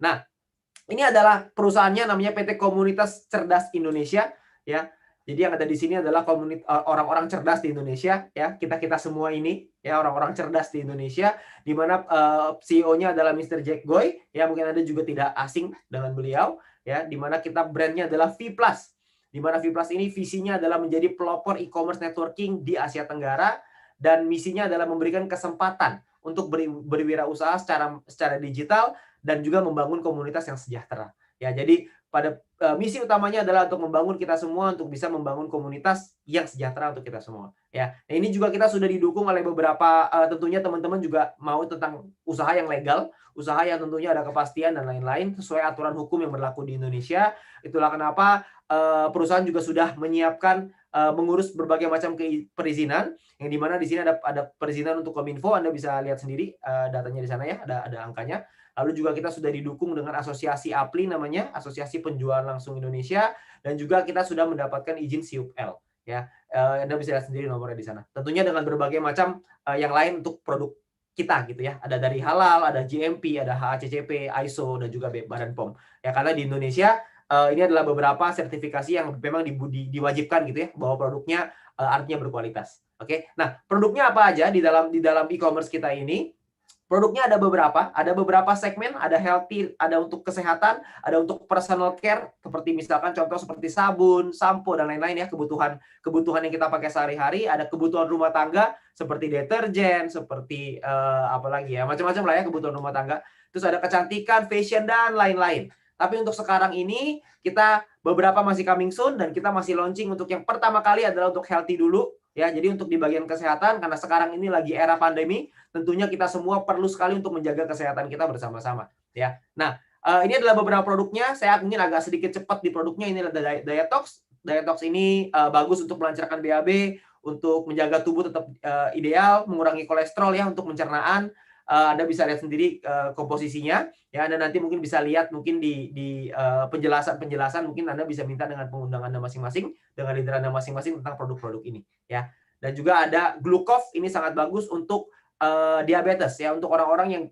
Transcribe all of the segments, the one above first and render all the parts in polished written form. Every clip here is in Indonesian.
Nah, ini adalah perusahaannya namanya PT Komunitas Cerdas Indonesia ya. Jadi yang ada di sini adalah orang-orang cerdas di Indonesia ya. Kita-kita semua ini ya orang-orang cerdas di Indonesia di mana CEO-nya adalah Mr. Jack Goy ya, mungkin Anda juga tidak asing dengan beliau ya, di mana kita brandnya adalah V+. Di mana V+ ini visinya adalah menjadi pelopor e-commerce networking di Asia Tenggara dan misinya adalah memberikan kesempatan untuk berwirausaha secara digital dan juga membangun komunitas yang sejahtera. Ya, jadi pada misi utamanya adalah untuk membangun kita semua untuk bisa membangun komunitas yang sejahtera untuk kita semua. Ya, nah ini juga kita sudah didukung oleh beberapa tentunya teman-teman juga mau tentang usaha yang legal, usaha yang tentunya ada kepastian dan lain-lain sesuai aturan hukum yang berlaku di Indonesia. Itulah kenapa perusahaan juga sudah menyiapkan mengurus berbagai macam perizinan yang dimana di sini ada perizinan untuk Kominfo. Anda bisa lihat sendiri datanya di sana ya, ada angkanya. Lalu juga kita sudah didukung dengan asosiasi APLI namanya, Asosiasi Penjualan Langsung Indonesia, dan juga kita sudah mendapatkan izin SIUP-L ya. Anda bisa lihat sendiri nomornya di sana. Tentunya dengan berbagai macam yang lain untuk produk kita gitu ya. Ada dari halal, ada GMP, ada HACCP, ISO dan juga Badan POM. Ya karena di Indonesia ini adalah beberapa sertifikasi yang memang diwajibkan gitu ya bahwa produknya artinya berkualitas. Oke. Nah, produknya apa aja di dalam e-commerce kita ini? Produknya ada beberapa segmen, ada healthy, ada untuk kesehatan, ada untuk personal care, seperti misalkan contoh seperti sabun, sampo, dan lain-lain ya, kebutuhan yang kita pakai sehari-hari, ada kebutuhan rumah tangga, seperti deterjen, seperti apalagi ya, macam-macam lah ya kebutuhan rumah tangga. Terus ada kecantikan, fashion, dan lain-lain. Tapi untuk sekarang ini, kita beberapa masih coming soon, dan kita masih launching untuk yang pertama kali adalah untuk healthy dulu, ya. Jadi untuk di bagian kesehatan, karena sekarang ini lagi era pandemi, tentunya kita semua perlu sekali untuk menjaga kesehatan kita bersama-sama ya. Nah, ini adalah beberapa produknya. Saya mungkin agak sedikit cepat di produknya. Ini adalah Dietox. Dietox ini bagus untuk melancarkan BAB, untuk menjaga tubuh tetap ideal, mengurangi kolesterol ya untuk pencernaan. Anda bisa lihat sendiri komposisinya ya. Anda nanti mungkin bisa lihat mungkin di penjelasan mungkin Anda bisa minta dengan pengundang Anda masing-masing, dengan leader Anda masing-masing tentang produk-produk ini ya. Dan juga ada Glucov, ini sangat bagus untuk diabetes ya, untuk orang-orang yang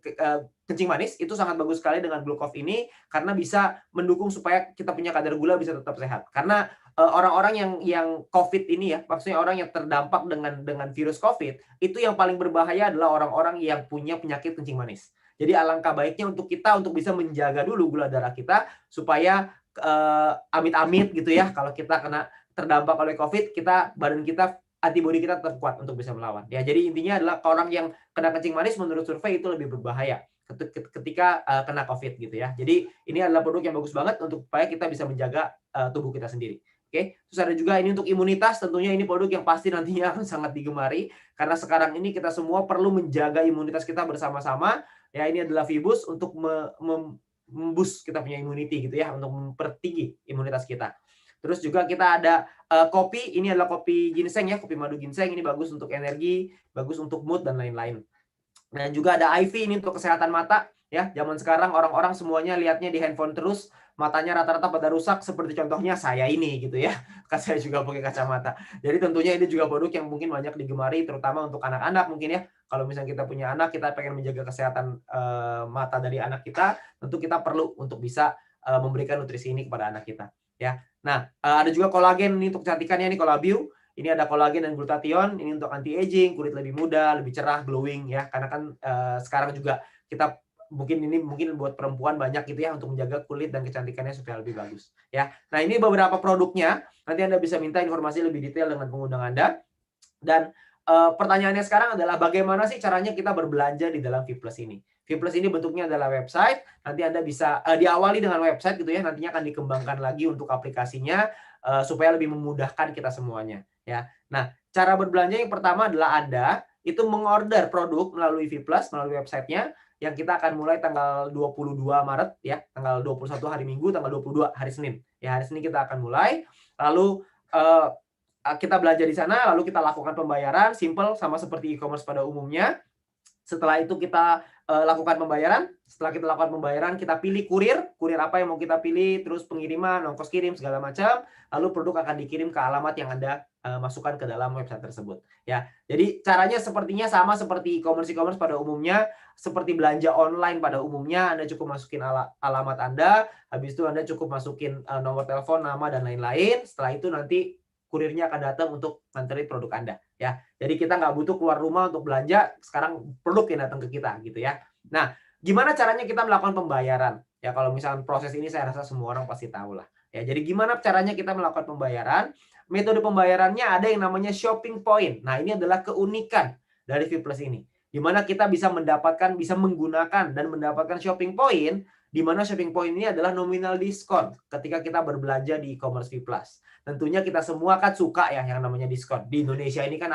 kencing manis itu sangat bagus sekali dengan Glucov ini karena bisa mendukung supaya kita punya kadar gula bisa tetap sehat. Karena orang-orang yang COVID ini ya, maksudnya orang yang terdampak dengan virus COVID, itu yang paling berbahaya adalah orang-orang yang punya penyakit kencing manis. Jadi alangkah baiknya untuk kita untuk bisa menjaga dulu gula darah kita supaya amit-amit gitu ya, kalau kita terdampak oleh COVID, badan kita antibodi kita tetap kuat untuk bisa melawan. Ya, jadi intinya adalah orang yang kena kencing manis menurut survei itu lebih berbahaya ketika kena COVID gitu ya. Jadi ini adalah produk yang bagus banget untuk supaya kita bisa menjaga tubuh kita sendiri. Oke, terus ada juga ini untuk imunitas. Tentunya ini produk yang pasti nantinya akan sangat digemari karena sekarang ini kita semua perlu menjaga imunitas kita bersama-sama. Ya, ini adalah Vibus untuk memboost kita punya immunity gitu ya, untuk mempertinggi imunitas kita. Terus juga kita ada kopi, ini adalah kopi ginseng ya, kopi madu ginseng, ini bagus untuk energi, bagus untuk mood dan lain-lain. Dan juga ada IV, ini untuk kesehatan mata ya. Zaman sekarang orang-orang semuanya lihatnya di handphone terus, matanya rata-rata pada rusak seperti contohnya saya ini gitu ya. Kan saya juga pakai kacamata. Jadi tentunya ini juga produk yang mungkin banyak digemari terutama untuk anak-anak mungkin ya. Kalau misalnya kita punya anak, kita pengen menjaga kesehatan mata dari anak kita, tentu kita perlu untuk bisa memberikan nutrisi ini kepada anak kita ya. Nah, ada juga kolagen ini untuk kecantikannya, ini Colabio. Ini ada kolagen dan glutathione, ini untuk anti aging, kulit lebih muda, lebih cerah, glowing ya. Karena kan sekarang juga kita mungkin buat perempuan banyak gitu ya untuk menjaga kulit dan kecantikannya supaya lebih bagus ya. Nah, ini beberapa produknya. Nanti Anda bisa minta informasi lebih detail dengan pengundang Anda. Dan pertanyaannya sekarang adalah bagaimana sih caranya kita berbelanja di dalam V+ ini? V+ ini bentuknya adalah website. Nanti Anda bisa diawali dengan website gitu ya. Nantinya akan dikembangkan lagi untuk aplikasinya supaya lebih memudahkan kita semuanya ya. Nah, cara berbelanja yang pertama adalah Anda itu mengorder produk melalui V+, melalui websitenya yang kita akan mulai tanggal 22 Maret ya, tanggal 21 hari Minggu, tanggal 22 hari Senin. Ya, hari Senin kita akan mulai. Lalu kita belanja di sana, lalu kita lakukan pembayaran simple sama seperti e-commerce pada umumnya. Setelah itu kita lakukan pembayaran. Setelah kita lakukan pembayaran, kita pilih kurir apa yang mau kita pilih, terus pengiriman, ongkos kirim segala macam. Lalu produk akan dikirim ke alamat yang Anda masukkan ke dalam website tersebut. Ya, jadi caranya sepertinya sama seperti e-commerce pada umumnya, seperti belanja online pada umumnya. Anda cukup masukin alamat Anda, habis itu Anda cukup masukin nomor telepon, nama dan lain-lain. Setelah itu nanti kurirnya akan datang untuk nganterin produk Anda. Ya, jadi kita nggak butuh keluar rumah untuk belanja, sekarang produk yang datang ke kita gitu ya. Nah, gimana caranya kita melakukan pembayaran? Ya, kalau misalnya proses ini saya rasa semua orang pasti tahu lah. Ya, jadi gimana caranya kita melakukan pembayaran? Metode pembayarannya ada yang namanya shopping point. Nah, ini adalah keunikan dari Vplus ini. Di mana kita bisa menggunakan dan mendapatkan shopping point, di mana shopping point ini adalah nominal diskon ketika kita berbelanja di e-commerce Vplus. Tentunya kita semua kan suka ya yang namanya diskon. Di Indonesia ini kan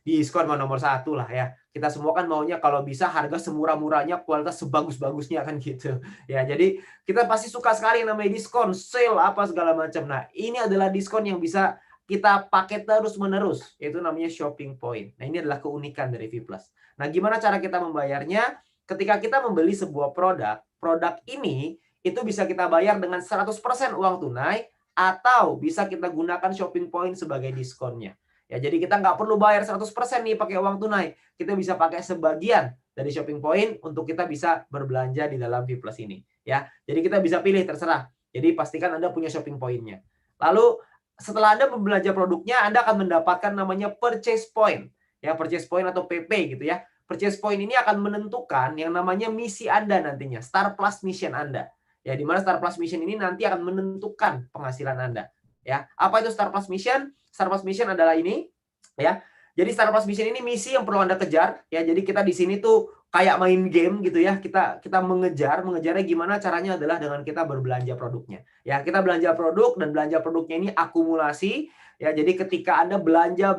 diskon nomor satu lah ya. Kita semua kan maunya kalau bisa harga semurah-murahnya, kualitas sebagus-bagusnya kan gitu. Ya, jadi kita pasti suka sekali yang namanya diskon, sale apa segala macam. Nah, ini adalah diskon yang bisa kita pakai terus-menerus, yaitu namanya shopping point. Nah, ini adalah keunikan dari Vplus. Nah, gimana cara kita membayarnya? Ketika kita membeli sebuah produk ini itu bisa kita bayar dengan 100% uang tunai, atau bisa kita gunakan shopping point sebagai diskonnya. Ya, jadi kita nggak perlu bayar 100% nih pakai uang tunai. Kita bisa pakai sebagian dari shopping point untuk kita bisa berbelanja di dalam Vplus ini. Ya, jadi kita bisa pilih terserah. Jadi pastikan Anda punya shopping point-nya. Lalu setelah Anda membelanja produknya, Anda akan mendapatkan namanya purchase point. Ya, purchase point atau PP gitu ya. Purchase point ini akan menentukan yang namanya misi Anda nantinya, Star Plus Mission Anda. Ya, di mana Star Plus Mission ini nanti akan menentukan penghasilan Anda. Ya, apa itu Star Plus Mission? Star Plus Mission adalah ini, ya. Jadi Star Plus Mission ini misi yang perlu Anda kejar, ya. Jadi kita di sini tuh kayak main game gitu ya. Kita mengejarnya gimana caranya adalah dengan kita berbelanja produknya. Ya, kita belanja produk dan belanja produknya ini akumulasi, ya. Jadi ketika Anda belanja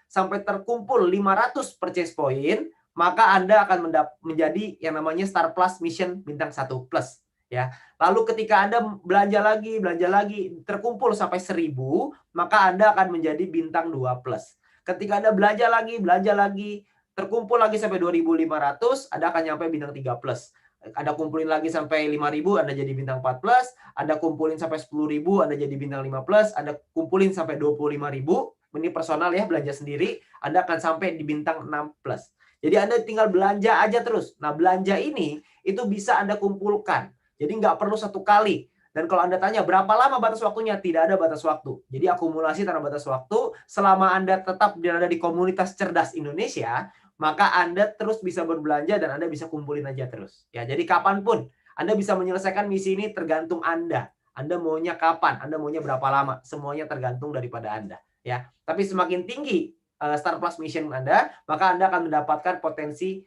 sampai terkumpul 500 purchase point, maka Anda akan menjadi yang namanya Star Plus Mission bintang 1 plus. Ya, lalu ketika Anda belanja lagi, terkumpul sampai 1000, maka Anda akan menjadi bintang 2 plus. Ketika Anda belanja lagi, terkumpul lagi sampai 2500, Anda akan nyampe bintang 3 plus. Anda kumpulin lagi sampai 5000, Anda jadi bintang 4 plus. Anda kumpulin sampai 10.000, Anda jadi bintang 5 plus. Anda kumpulin sampai 25.000, ini personal ya, belanja sendiri, Anda akan sampai di bintang 6 plus. Jadi Anda tinggal belanja aja terus. Nah, belanja ini itu bisa Anda kumpulkan. Jadi nggak perlu satu kali. Dan kalau Anda tanya berapa lama batas waktunya, tidak ada batas waktu. Jadi akumulasi tanpa batas waktu, selama Anda tetap berada di komunitas cerdas Indonesia, maka Anda terus bisa berbelanja dan Anda bisa kumpulin aja terus. Ya, jadi kapanpun Anda bisa menyelesaikan misi ini tergantung Anda. Anda maunya kapan, Anda maunya berapa lama, semuanya tergantung daripada Anda. Ya, tapi semakin tinggi Star Plus Mission Anda, maka Anda akan mendapatkan potensi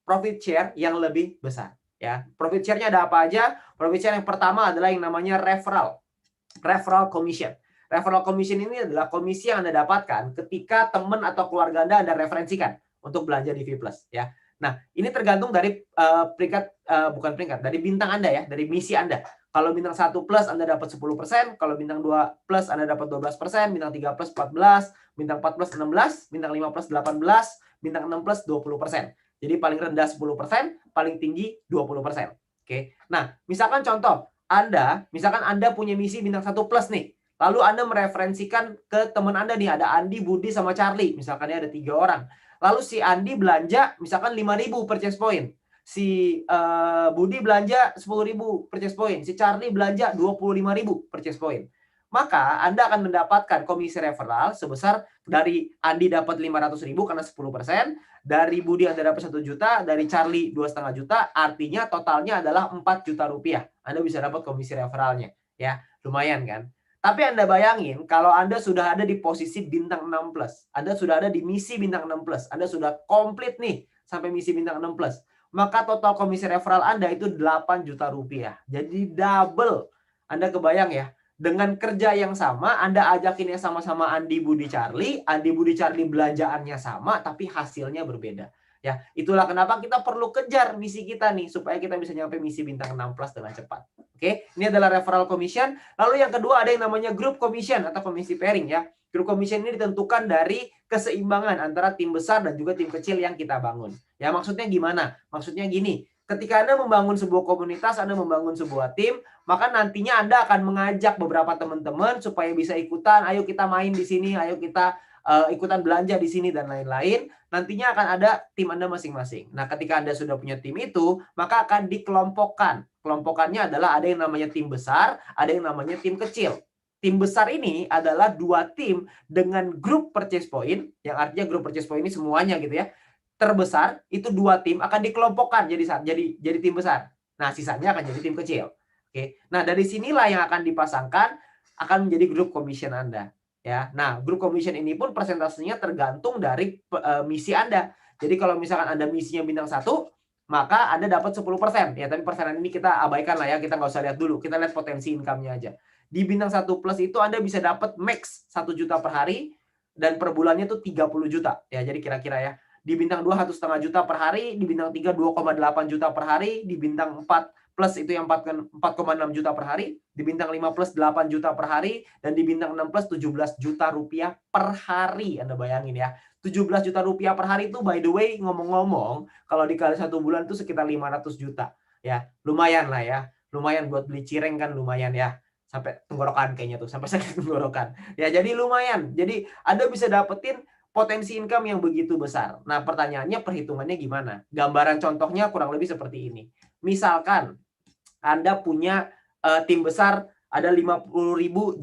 profit share yang lebih besar. Ya, profit share-nya ada apa aja? Profit share yang pertama adalah yang namanya referral commission. Referral commission ini adalah komisi yang Anda dapatkan ketika teman atau keluarga Anda referensikan untuk belanja di Vplus. Ya, nah ini tergantung dari dari bintang Anda ya, dari misi Anda. Kalau bintang 1 plus Anda dapat 10%, kalau bintang 2 plus Anda dapat 12%, bintang 3 plus 14, bintang 4 plus 16, bintang 5 plus 18, bintang 6 plus 20%. Jadi paling rendah 10%, paling tinggi 20%. Oke. Nah, misalkan contoh, misalkan Anda punya misi bintang 1 plus nih. Lalu Anda mereferensikan ke teman Anda nih, ada Andi, Budi, sama Charlie. Misalkan ada 3 orang. Lalu si Andi belanja misalkan 5.000 purchase point. Si Budi belanja 10.000 purchase point. Si Charlie belanja 25.000 purchase point. Maka Anda akan mendapatkan komisi referral sebesar dari Andi dapat 500.000 karena 10%, dari Budi Anda dapat 1 juta, dari Charlie 2,5 juta, artinya totalnya adalah 4 juta rupiah. Anda bisa dapat komisi referralnya. Ya, lumayan kan? Tapi Anda bayangin kalau Anda sudah ada di posisi bintang 6 plus, Anda sudah ada di misi bintang 6 plus, Anda sudah komplit nih sampai misi bintang 6 plus, maka total komisi referral Anda itu 8 juta rupiah. Jadi double. Anda kebayang ya? Dengan kerja yang sama, Anda ajakinnya sama-sama Andi, Budi, Charlie. Andi, Budi, Charlie belanjaannya sama, tapi hasilnya berbeda. Ya, itulah kenapa kita perlu kejar misi kita nih, supaya kita bisa nyampe misi bintang 6 plus dengan cepat. Oke, ini adalah referral commission. Lalu yang kedua ada yang namanya group commission atau komisi pairing ya. Group commission ini ditentukan dari keseimbangan antara tim besar dan juga tim kecil yang kita bangun. Ya, maksudnya gimana? Maksudnya gini, ketika Anda membangun sebuah komunitas, Anda membangun sebuah tim, maka nantinya Anda akan mengajak beberapa teman-teman supaya bisa ikutan, ayo kita main di sini, ayo kita ikutan belanja di sini dan lain-lain. Nantinya akan ada tim Anda masing-masing. Nah, ketika Anda sudah punya tim itu, maka akan dikelompokkan. Kelompokannya adalah ada yang namanya tim besar, ada yang namanya tim kecil. Tim besar ini adalah 2 tim dengan grup purchase point, yang artinya grup purchase point ini semuanya gitu ya. Terbesar itu 2 tim akan dikelompokkan jadi tim besar. Nah, sisanya akan jadi tim kecil. Oke. Nah, dari sinilah yang akan dipasangkan akan menjadi grup commission Anda. Ya. Nah, grup commission ini pun persentasenya tergantung dari misi Anda. Jadi kalau misalkan Anda misinya bintang 1, maka Anda dapat 10%. Ya, tapi persenan ini kita abaikan lah ya, kita nggak usah lihat dulu. Kita lihat potensi income-nya aja. Di bintang 1 plus itu Anda bisa dapat max 1 juta per hari dan per bulannya itu 30 juta. Ya, jadi kira-kira ya. Di bintang 2 1,5 juta per hari, di bintang 3 2,8 juta per hari, di bintang 4 plus itu yang 4,6 juta per hari, di bintang 5 plus 8 juta per hari, dan di bintang 6 plus 17 juta rupiah per hari. Anda bayangin ya. 17 juta rupiah per hari itu by the way ngomong-ngomong kalau dikali 1 bulan itu sekitar 500 juta ya, lumayan lah ya, lumayan buat beli cireng kan, lumayan ya, sampai tenggorokan kayaknya tuh, sampai sakit tenggorokan ya. Jadi lumayan, jadi Anda bisa dapetin potensi income yang begitu besar. Nah, pertanyaannya perhitungannya gimana? Gambaran contohnya kurang lebih seperti ini. Misalkan Anda punya tim besar ada 50.000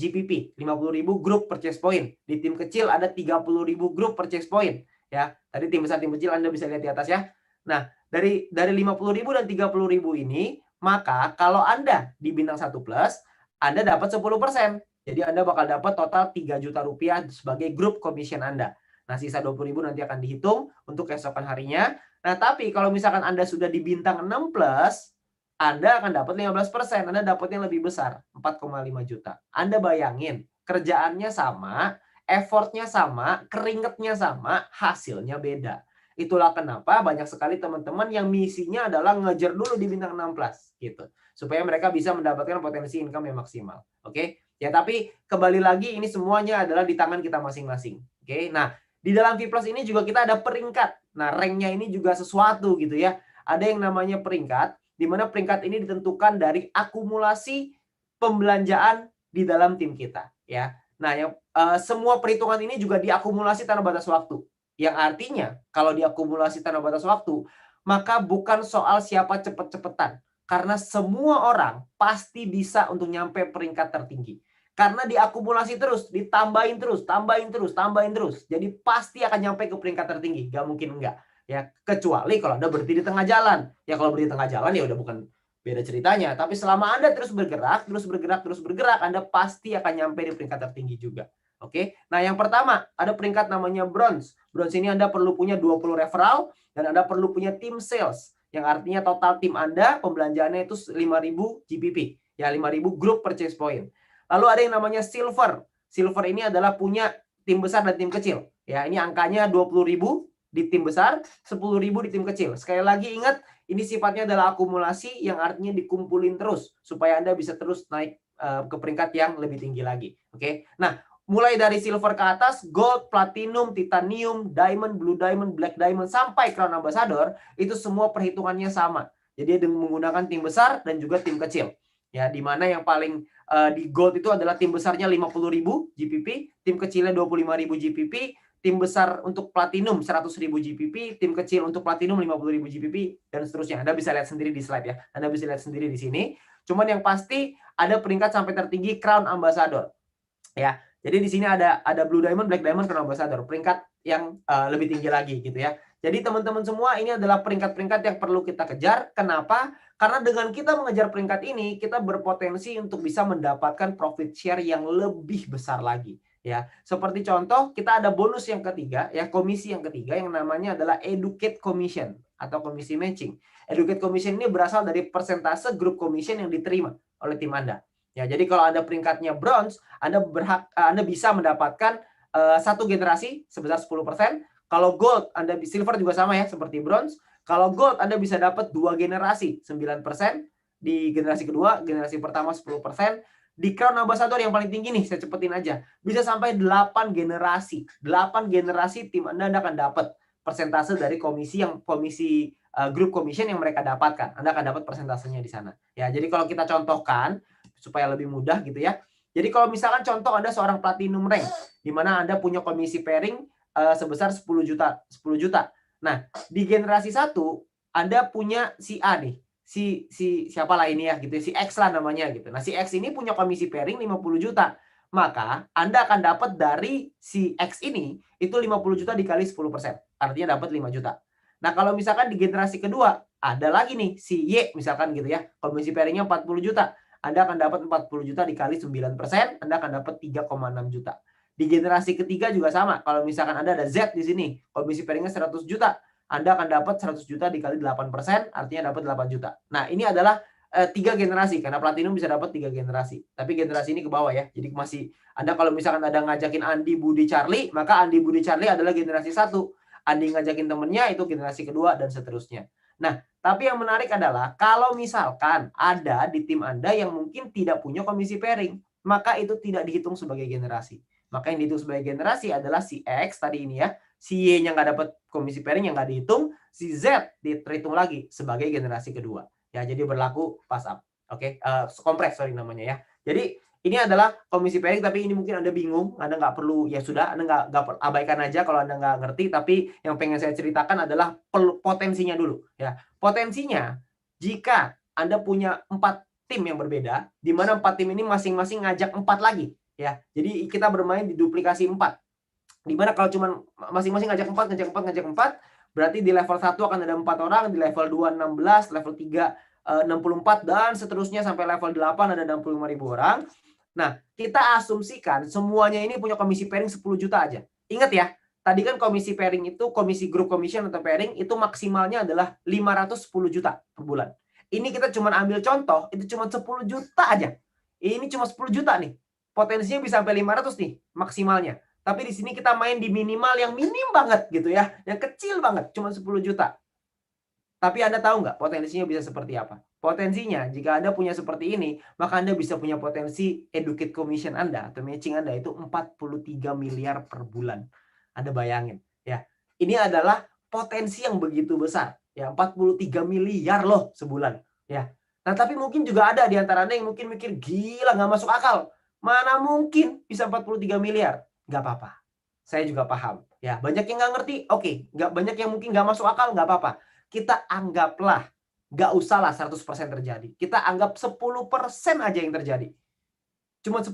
GPP, 50.000 grup purchase point. Di tim kecil ada 30.000 grup purchase point. Ya, tadi tim besar, tim kecil Anda bisa lihat di atas ya. Nah, dari 50.000 dan 30.000 ini, maka kalau Anda di bintang 1 plus, Anda dapat 10%. Jadi Anda bakal dapat total 3 juta rupiah sebagai grup commission Anda. Nah, sisa 20.000 nanti akan dihitung untuk keesokan harinya. Nah, tapi kalau misalkan Anda sudah di bintang 6 plus, Anda akan dapat 15%, Anda dapatnya lebih besar, 4,5 juta. Anda bayangin, kerjaannya sama, effortnya sama, keringetnya sama, hasilnya beda. Itulah kenapa banyak sekali teman-teman yang misinya adalah ngejar dulu di bintang 6 plus gitu. Supaya mereka bisa mendapatkan potensi income yang maksimal. Oke? Ya, tapi kembali lagi ini semuanya adalah di tangan kita masing-masing. Oke? Nah, di dalam V Plus ini juga kita ada peringkat. Nah, ranknya ini juga sesuatu gitu ya. Ada yang namanya peringkat, di mana peringkat ini ditentukan dari akumulasi pembelanjaan di dalam tim kita ya. Nah, yang semua perhitungan ini juga diakumulasi tanpa batas waktu. Yang artinya kalau diakumulasi tanpa batas waktu, maka bukan soal siapa cepet-cepetan. Karena semua orang pasti bisa untuk nyampe peringkat tertinggi. Karena diakumulasi terus, ditambahin terus, tambahin terus, tambahin terus. Jadi pasti akan nyampe ke peringkat tertinggi, gak mungkin enggak. Ya, kecuali kalau Anda berhenti di tengah jalan. Ya kalau berhenti di tengah jalan ya udah bukan beda ceritanya. Tapi selama Anda terus bergerak, Anda pasti akan nyampe di peringkat tertinggi juga. Oke. Nah, yang pertama ada peringkat namanya bronze. Bronze ini Anda perlu punya 20 referral dan Anda perlu punya tim sales. Yang artinya total tim Anda pembelanjaannya itu 5.000 GPP. Ya, 5.000 group purchase point. Lalu ada yang namanya silver. Silver ini adalah punya tim besar dan tim kecil. Ya, ini angkanya 20.000 di tim besar, 10.000 di tim kecil. Sekali lagi ingat, ini sifatnya adalah akumulasi yang artinya dikumpulin terus supaya Anda bisa terus naik ke peringkat yang lebih tinggi lagi. Oke. Nah, mulai dari silver ke atas, gold, platinum, titanium, diamond, blue diamond, black diamond sampai crown ambassador, itu semua perhitungannya sama. Jadi dengan menggunakan tim besar dan juga tim kecil. Ya, di mana yang paling di gold itu adalah tim besarnya 50.000 GPP, tim kecilnya 25.000 GPP, tim besar untuk platinum 100.000 GPP, tim kecil untuk platinum 50.000 GPP, dan seterusnya. Anda bisa lihat sendiri di slide ya. Anda bisa lihat sendiri di sini. Cuman yang pasti ada peringkat sampai tertinggi Crown Ambassador. Ya. Jadi di sini ada Blue Diamond, Black Diamond, Crown Ambassador. Peringkat yang lebih tinggi lagi gitu ya. Jadi teman-teman semua ini adalah peringkat-peringkat yang perlu kita kejar. Kenapa? Karena dengan kita mengejar peringkat ini, kita berpotensi untuk bisa mendapatkan profit share yang lebih besar lagi. Ya, seperti contoh kita ada bonus yang ketiga, ya komisi yang ketiga yang namanya adalah Educate Commission atau komisi matching. Educate Commission ini berasal dari persentase grup commission yang diterima oleh tim Anda. Ya, jadi kalau Anda peringkatnya bronze, Anda bisa mendapatkan satu generasi sebesar 10%. Kalau gold, Anda silver juga sama ya seperti bronze. Kalau gold Anda bisa dapat 2 generasi 9%. di generasi kedua, generasi pertama 10%. Di Crown Ambassador yang paling tinggi nih, saya cepetin aja. Bisa sampai 8 generasi. 8 generasi tim Anda akan dapat persentase dari komisi group commission yang mereka dapatkan. Anda akan dapat persentasenya di sana. Ya, jadi kalau kita contohkan supaya lebih mudah gitu ya. Jadi kalau misalkan contoh Anda seorang platinum rank di mana Anda punya komisi pairing sebesar 10 juta, 10 juta. Nah, di generasi 1 Anda punya si A nih. Si siapalah ini ya gitu, si X lah namanya gitu. Nah, si X ini punya komisi pairing 50 juta. Maka Anda akan dapat dari si X ini itu 50 juta dikali 10%. Artinya dapat 5 juta. Nah, kalau misalkan di generasi kedua ada lagi nih si Y misalkan gitu ya. Komisi pairingnya 40 juta. Anda akan dapat 40 juta dikali 9%, Anda akan dapat 3,6 juta. Di generasi ketiga juga sama. Kalau misalkan ada Z di sini, komisi pairingnya 100 juta. Anda akan dapat 100 juta dikali 8%, artinya dapat 8 juta. Nah, ini adalah 3 generasi, karena platinum bisa dapat 3 generasi. Tapi generasi ini ke bawah ya. Jadi masih, Anda kalau misalkan ada ngajakin Andi, Budi, Charlie, maka Andi, Budi, Charlie adalah generasi 1. Andi ngajakin temennya, itu generasi kedua, dan seterusnya. Nah, tapi yang menarik adalah, kalau misalkan ada di tim Anda yang mungkin tidak punya komisi pairing, maka itu tidak dihitung sebagai generasi. Maka yang dihitung sebagai generasi adalah si X tadi ini ya. Si Y-nya nggak dapat komisi pairing yang nggak dihitung, si Z dihitung lagi sebagai generasi kedua. Ya, jadi berlaku pass up. Oke, kompres sorry namanya ya. Jadi ini adalah komisi pairing, tapi ini mungkin Anda bingung, Anda nggak perlu, ya sudah, Anda nggak abaikan aja kalau Anda nggak ngerti, tapi yang pengen saya ceritakan adalah potensinya dulu. Ya, potensinya jika Anda punya 4 tim yang berbeda, di mana 4 tim ini masing-masing ngajak 4 lagi. Ya, jadi kita bermain di duplikasi 4. Dimana kalau cuma masing-masing ngajak 4, berarti di level 1 akan ada 4 orang, di level 2 16, level 3 64 dan seterusnya sampai level 8 ada 65.000 orang. Nah, kita asumsikan semuanya ini punya komisi pairing 10 juta aja. Ingat ya, tadi kan komisi pairing itu, komisi group commission atau pairing itu maksimalnya adalah 510 juta per bulan. Ini kita cuma ambil contoh, itu cuma 10 juta aja. Ini cuma 10 juta nih. Potensinya bisa sampai 500 nih maksimalnya. Tapi di sini kita main di minimal yang minim banget gitu ya. Yang kecil banget, cuma 10 juta. Tapi Anda tahu nggak potensinya bisa seperti apa? Potensinya, jika Anda punya seperti ini, maka Anda bisa punya potensi educate commission Anda atau matching Anda itu 43 miliar per bulan. Anda bayangin ya. Ini adalah potensi yang begitu besar. Ya, 43 miliar loh sebulan. Ya. Nah, tapi mungkin juga ada di antara Anda yang mungkin mikir, gila nggak masuk akal. Mana mungkin bisa 43 miliar? Nggak apa-apa. Saya juga paham. Ya, banyak yang nggak ngerti, oke. Banyak yang mungkin nggak masuk akal, nggak apa-apa. Kita anggaplah, nggak usahlah 100% terjadi. Kita anggap 10% aja yang terjadi. Cuma 10%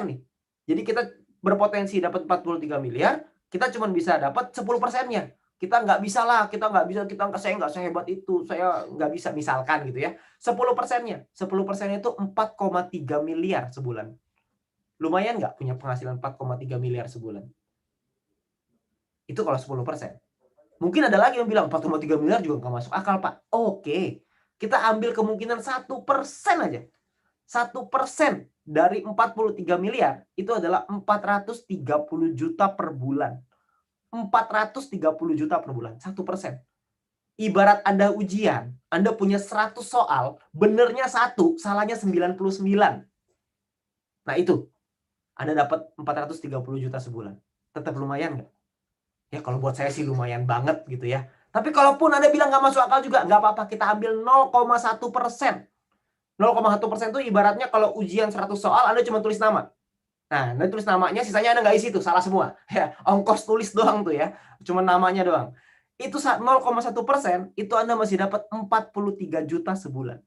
nih. Jadi kita berpotensi dapat 43 miliar, kita cuma bisa dapat 10%-nya. Kita nggak bisa lah, saya nggak sehebat itu, saya nggak bisa misalkan gitu ya. 10%-nya. 10% itu 4,3 miliar sebulan. Lumayan nggak punya penghasilan 4,3 miliar sebulan? Itu kalau 10%. Mungkin ada lagi yang bilang 4,3 miliar juga nggak masuk akal, Pak. Oke, kita ambil kemungkinan 1% aja. 1% dari 43 miliar itu adalah 430 juta per bulan. 430 juta per bulan, 1%. Ibarat Anda ujian, Anda punya 100 soal, benernya 1, salahnya 99. Nah itu, Anda dapat 430 juta sebulan. Tetap lumayan nggak? Ya kalau buat saya sih lumayan banget gitu ya. Tapi kalaupun Anda bilang nggak masuk akal juga, nggak apa-apa. Kita ambil 0,1%. 0,1% itu ibaratnya kalau ujian 100 soal, Anda cuma tulis nama. Nah, Anda tulis namanya, sisanya Anda nggak isi tuh, salah semua. Ya, ongkos tulis doang tuh ya. Cuma namanya doang. Itu 0,1%, itu Anda masih dapat 43 juta sebulan.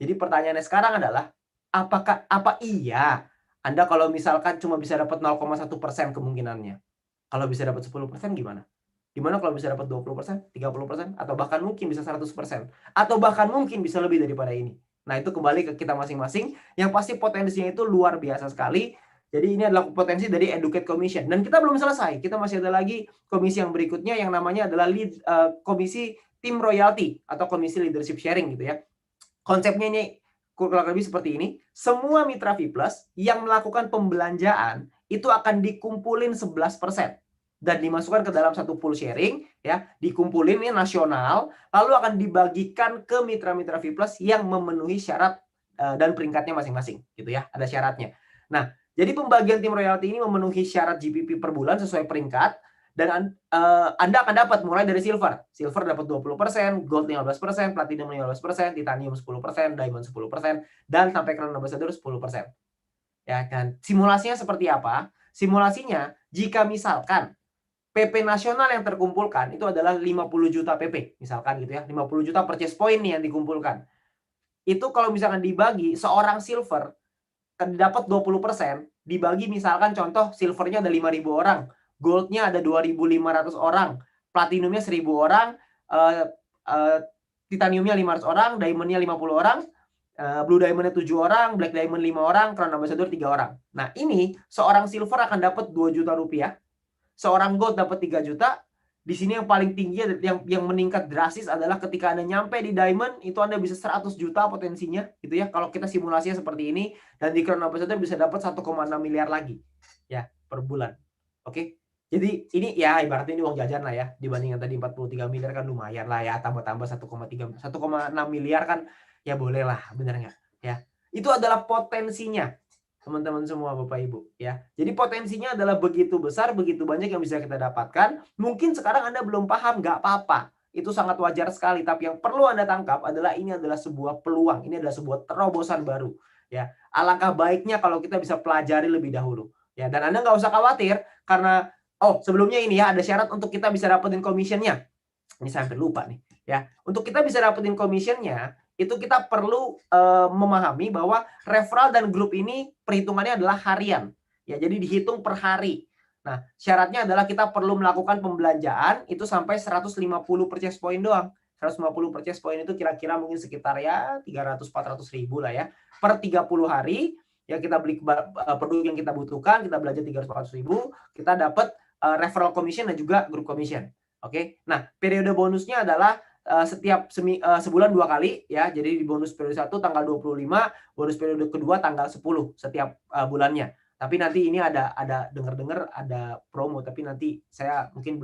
Jadi pertanyaannya sekarang adalah, apa iya Anda kalau misalkan cuma bisa dapat 0,1% kemungkinannya? Kalau bisa dapat 10% gimana? Gimana kalau bisa dapat 20%, 30%, atau bahkan mungkin bisa 100%, atau bahkan mungkin bisa lebih daripada ini. Nah, itu kembali ke kita masing-masing. Yang pasti potensinya itu luar biasa sekali. Jadi ini adalah potensi dari Educate Commission. Dan kita belum selesai. Kita masih ada lagi komisi yang berikutnya yang namanya adalah komisi Team Royalty atau komisi Leadership Sharing gitu ya. Konsepnya ini kurang lebih seperti ini. Semua mitra V+ yang melakukan pembelanjaan itu akan dikumpulin 11%. dan dimasukkan ke dalam satu pool sharing, ya, dikumpulin ini nasional, lalu akan dibagikan ke mitra-mitra V+ yang memenuhi syarat dan peringkatnya masing-masing, gitu ya, ada syaratnya. Nah, jadi pembagian tim royalti ini memenuhi syarat GPP per bulan sesuai peringkat, dan Anda akan dapat mulai dari silver. Silver dapat 20%, gold 15%, platinum 15%, titanium 10%, diamond 10%, dan sampai crown ambassador 10%. Ya kan? Simulasinya seperti apa? Simulasinya jika misalkan PP nasional yang terkumpulkan itu adalah 50 juta PP, misalkan gitu ya. 50 juta purchase point nih yang dikumpulkan. Itu kalau misalkan dibagi seorang silver dapat 20%, dibagi misalkan contoh silvernya ada 5.000 orang, goldnya ada 2.500 orang, platinumnya 1.000 orang, titaniumnya 500 orang, diamondnya 50 orang, blue diamondnya 7 orang, black diamond 5 orang, crown ambassador 3 orang. Nah ini seorang silver akan dapat 2 juta rupiah, seorang gold dapat 3 juta. Di sini yang paling tinggi yang meningkat drastis adalah ketika Anda nyampe di diamond, itu Anda bisa 100 juta potensinya gitu ya. Kalau kita simulasinya seperti ini, dan di crown ambassador bisa dapat 1,6 miliar lagi ya per bulan. Oke. Jadi ini ya ibaratnya ini uang jajan lah ya, dibanding yang tadi 43 miliar kan lumayan lah ya, tambah-tambah 1,6 miliar kan ya boleh lah, bener nggak ya. Itu adalah potensinya teman-teman semua Bapak Ibu ya. Jadi potensinya adalah begitu besar, begitu banyak yang bisa kita dapatkan. Mungkin sekarang Anda belum paham, nggak apa-apa. Itu sangat wajar sekali, tapi yang perlu Anda tangkap adalah ini adalah sebuah peluang, ini adalah sebuah terobosan baru ya. Alangkah baiknya kalau kita bisa pelajari lebih dahulu ya. Dan Anda nggak usah khawatir karena sebelumnya ini ya ada syarat untuk kita bisa dapetin commission-nya. Ini saya hampir lupa nih ya. Untuk kita bisa dapetin commission-nya, itu kita perlu memahami bahwa referral dan grup ini perhitungannya adalah harian. Ya, jadi dihitung per hari. Nah, syaratnya adalah kita perlu melakukan pembelanjaan itu sampai 150 purchase point doang. 150 purchase point itu kira-kira mungkin sekitar ya 300-400 ribu lah ya. Per 30 hari, ya kita beli produk yang kita butuhkan, kita belanja 300-400 ribu, kita dapat referral commission dan juga group commission. Oke. Nah, periode bonusnya adalah setiap sebulan 2 kali ya. Jadi di bonus periode 1 tanggal 25, bonus periode kedua tanggal 10 setiap bulannya. Tapi nanti ini ada dengar-dengar ada promo, tapi nanti saya mungkin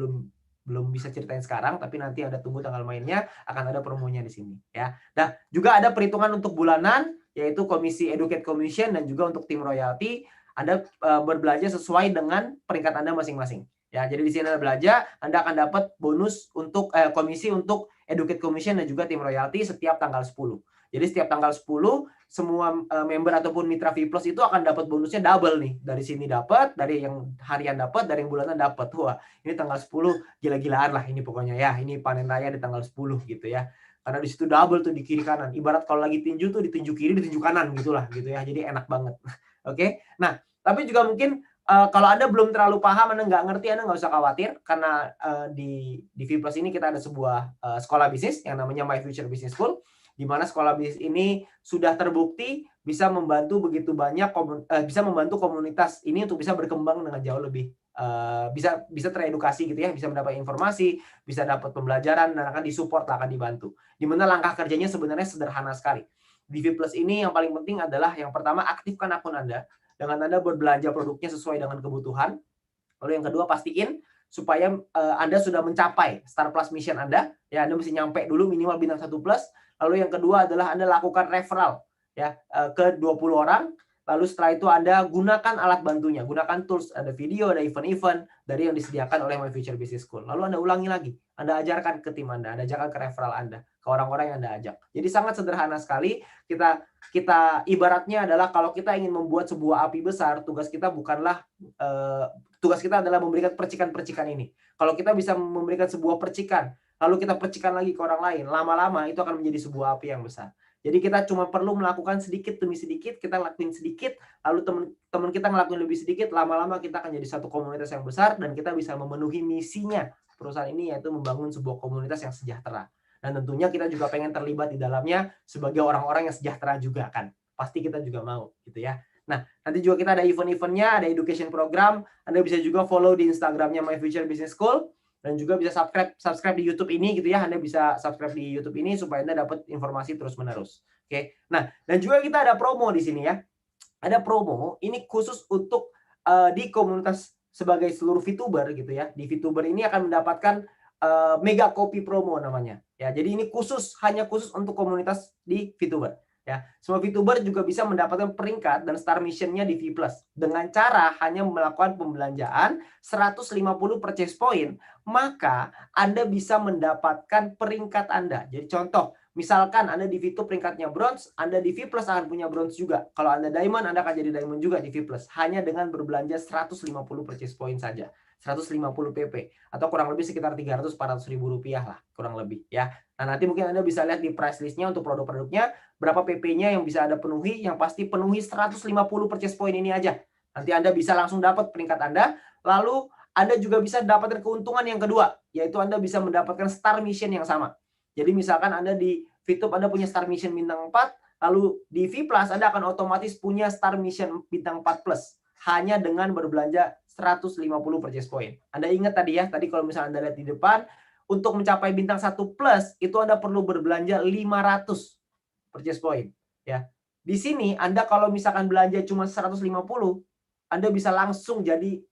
belum bisa ceritain sekarang, tapi nanti Anda tunggu tanggal mainnya, akan ada promonya di sini ya. Nah, juga ada perhitungan untuk bulanan yaitu komisi educate commission dan juga untuk tim royalti. Anda berbelanja sesuai dengan peringkat Anda masing-masing. Ya, jadi di sini Anda belanja, Anda akan dapat bonus untuk komisi untuk educate commission dan juga tim royalti setiap tanggal 10. Jadi setiap tanggal 10 semua member ataupun mitra V+ itu akan dapat bonusnya double nih. Dari sini dapat, dari yang harian dapat, dari yang bulanan dapat. Wah, ini tanggal 10 gila-gilaan lah ini pokoknya ya. Ini panen raya di tanggal 10 gitu ya. Karena di situ double tuh di kiri kanan. Ibarat kalau lagi tinju tuh di tinju kiri, di tinju kanan gitulah gitu ya. Jadi enak banget. Oke. Nah, tapi juga mungkin kalau Anda belum terlalu paham, Anda nggak ngerti, Anda nggak usah khawatir karena di V+ ini kita ada sebuah sekolah bisnis yang namanya My Future Business School, di mana sekolah bisnis ini sudah terbukti bisa membantu begitu banyak bisa membantu komunitas ini untuk bisa berkembang dengan jauh lebih bisa teredukasi gitu ya, bisa mendapat informasi, bisa dapat pembelajaran dan akan disupport, akan dibantu. Di mana langkah kerjanya sebenarnya sederhana sekali. Di V+ ini yang paling penting adalah yang pertama aktifkan akun Anda dengan Anda berbelanja produknya sesuai dengan kebutuhan. Lalu yang kedua pastiin supaya Anda sudah mencapai Star Plus Mission Anda. Ya, Anda mesti nyampe dulu minimal bintang 1 plus. Lalu yang kedua adalah Anda lakukan referral ya ke 20 orang. Lalu setelah itu Anda gunakan alat bantunya, gunakan tools, ada video, ada event-event dari yang disediakan oleh My Future Business School. Lalu Anda ulangi lagi, Anda ajarkan ke tim Anda ajarkan ke referral Anda, ke orang-orang yang Anda ajak. Jadi sangat sederhana sekali. Kita ibaratnya adalah kalau kita ingin membuat sebuah api besar, tugas kita adalah memberikan percikan-percikan ini. Kalau kita bisa memberikan sebuah percikan, lalu kita percikan lagi ke orang lain, lama-lama itu akan menjadi sebuah api yang besar. Jadi kita cuma perlu melakukan sedikit demi sedikit, kita lakuin sedikit, lalu teman kita ngelakuin lebih sedikit, lama-lama kita akan jadi satu komunitas yang besar dan kita bisa memenuhi misinya perusahaan ini, yaitu membangun sebuah komunitas yang sejahtera. Dan tentunya kita juga pengen terlibat di dalamnya sebagai orang-orang yang sejahtera juga kan. Pasti kita juga mau gitu ya. Nah, nanti juga kita ada event-eventnya, ada education program. Anda bisa juga follow di Instagramnya My Future Business School. Dan juga bisa subscribe di YouTube ini gitu ya. Anda bisa subscribe di YouTube ini supaya Anda dapat informasi terus-menerus. Oke. Nah, dan juga kita ada promo di sini ya. Ada promo, ini khusus untuk di komunitas sebagai seluruh VTuber gitu ya, di VTuber ini akan mendapatkan mega copy promo namanya. Ya, jadi ini hanya khusus untuk komunitas di VTuber. Ya, semua VTuber juga bisa mendapatkan peringkat dan star mission-nya di V+ dengan cara hanya melakukan pembelanjaan 150 purchase point, maka Anda bisa mendapatkan peringkat Anda. Jadi contoh, misalkan Anda di V2 peringkatnya bronze, Anda di V+ akan punya bronze juga. Kalau Anda diamond, Anda akan jadi diamond juga di V+. Hanya dengan berbelanja 150 purchase point saja. 150 PP atau kurang lebih sekitar 300-400 ribu rupiah lah, kurang lebih ya. Nah, nanti mungkin Anda bisa lihat di price listnya untuk produk-produknya berapa PP-nya yang bisa Anda penuhi. Yang pasti penuhi 150 purchase point ini aja. Nanti Anda bisa langsung dapat peringkat Anda. Lalu Anda juga bisa dapatkan keuntungan yang kedua, yaitu Anda bisa mendapatkan star mission yang sama. Jadi misalkan Anda di VTube Anda punya star mission bintang 4, lalu di V+ Anda akan otomatis punya star mission bintang 4+. Hanya dengan berbelanja 150 purchase point. Anda ingat tadi ya, tadi kalau misalnya Anda lihat di depan, untuk mencapai bintang 1+ itu Anda perlu berbelanja 500 purchase point. Ya. Di sini Anda kalau misalkan belanja cuma 150, Anda bisa langsung jadi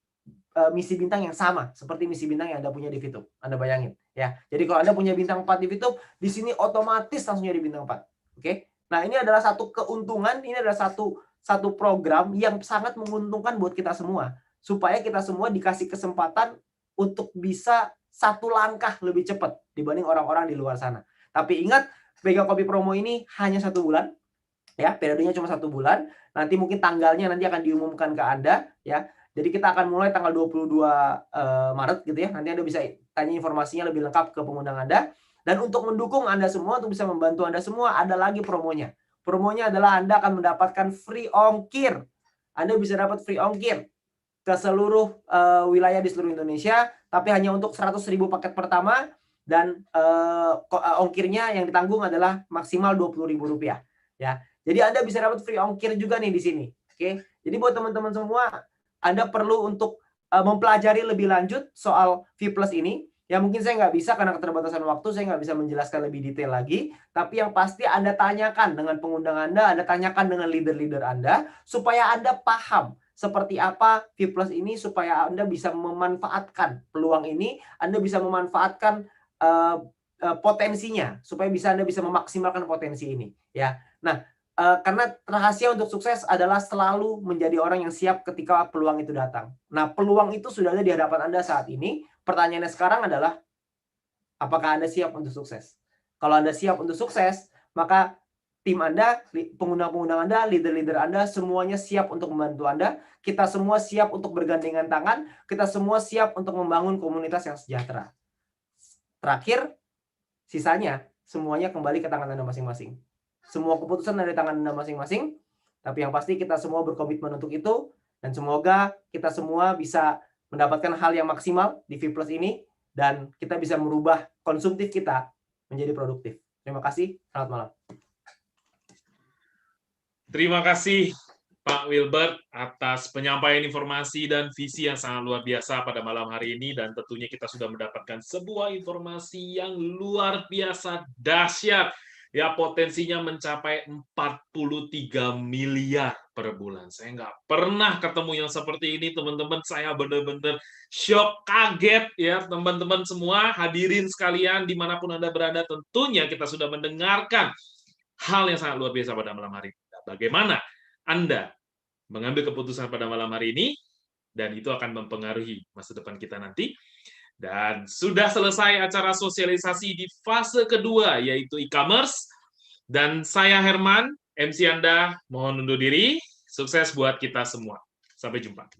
misi bintang yang sama seperti misi bintang yang Anda punya di VTube. Anda bayangin ya. Jadi kalau Anda punya bintang 4 di VTube, di sini otomatis langsung jadi bintang 4. Oke. Nah, ini adalah satu keuntungan, ini adalah satu program yang sangat menguntungkan buat kita semua, supaya kita semua dikasih kesempatan untuk bisa satu langkah lebih cepat dibanding orang-orang di luar sana. Tapi ingat, mega copy promo ini hanya 1 bulan, ya, periodenya cuma 1 bulan. Nanti mungkin tanggalnya nanti akan diumumkan ke Anda, ya. Jadi kita akan mulai tanggal 22 Maret gitu ya. Nanti Anda bisa tanya informasinya lebih lengkap ke pengundang Anda. Dan untuk mendukung Anda semua, untuk bisa membantu Anda semua, ada lagi promonya. Promonya adalah Anda akan mendapatkan free ongkir. Anda bisa dapat free ongkir ke seluruh wilayah di seluruh Indonesia, tapi hanya untuk 100.000 paket pertama, dan ongkirnya yang ditanggung adalah maksimal Rp20.000 ya. Jadi Anda bisa dapat free ongkir juga nih di sini. Oke. Jadi buat teman-teman semua, Anda perlu untuk mempelajari lebih lanjut soal V+ ini. Ya mungkin saya nggak bisa karena keterbatasan waktu, saya nggak bisa menjelaskan lebih detail lagi. Tapi yang pasti Anda tanyakan dengan pengundang Anda tanyakan dengan leader-leader Anda, supaya Anda paham seperti apa V+ ini, supaya Anda bisa memanfaatkan peluang ini, Anda bisa memanfaatkan potensinya, supaya Anda bisa memaksimalkan potensi ini. Ya. Nah, karena rahasia untuk sukses adalah selalu menjadi orang yang siap ketika peluang itu datang. Nah, peluang itu sudah ada di hadapan Anda saat ini. Pertanyaannya sekarang adalah, apakah Anda siap untuk sukses? Kalau Anda siap untuk sukses, maka tim Anda, pengundang-pengundang Anda, leader-leader Anda, semuanya siap untuk membantu Anda. Kita semua siap untuk bergandengan tangan. Kita semua siap untuk membangun komunitas yang sejahtera. Terakhir, sisanya semuanya kembali ke tangan Anda masing-masing. Semua keputusan ada di tangan Anda masing-masing, tapi yang pasti kita semua berkomitmen untuk itu, dan semoga kita semua bisa mendapatkan hal yang maksimal di V+ ini, dan kita bisa merubah konsumtif kita menjadi produktif. Terima kasih, selamat malam. Terima kasih Pak Wilbert atas penyampaian informasi dan visi yang sangat luar biasa pada malam hari ini, dan tentunya kita sudah mendapatkan sebuah informasi yang luar biasa dahsyat. Ya, potensinya mencapai 43 miliar per bulan. Saya nggak pernah ketemu yang seperti ini, teman-teman. Saya benar-benar shock, kaget ya, teman-teman semua, hadirin sekalian, dimanapun Anda berada, tentunya kita sudah mendengarkan hal yang sangat luar biasa pada malam hari ini. Bagaimana Anda mengambil keputusan pada malam hari ini, dan itu akan mempengaruhi masa depan kita nanti. Dan sudah selesai acara sosialisasi di fase kedua, yaitu e-commerce. Dan saya Herman, MC Anda, mohon undur diri. Sukses buat kita semua. Sampai jumpa.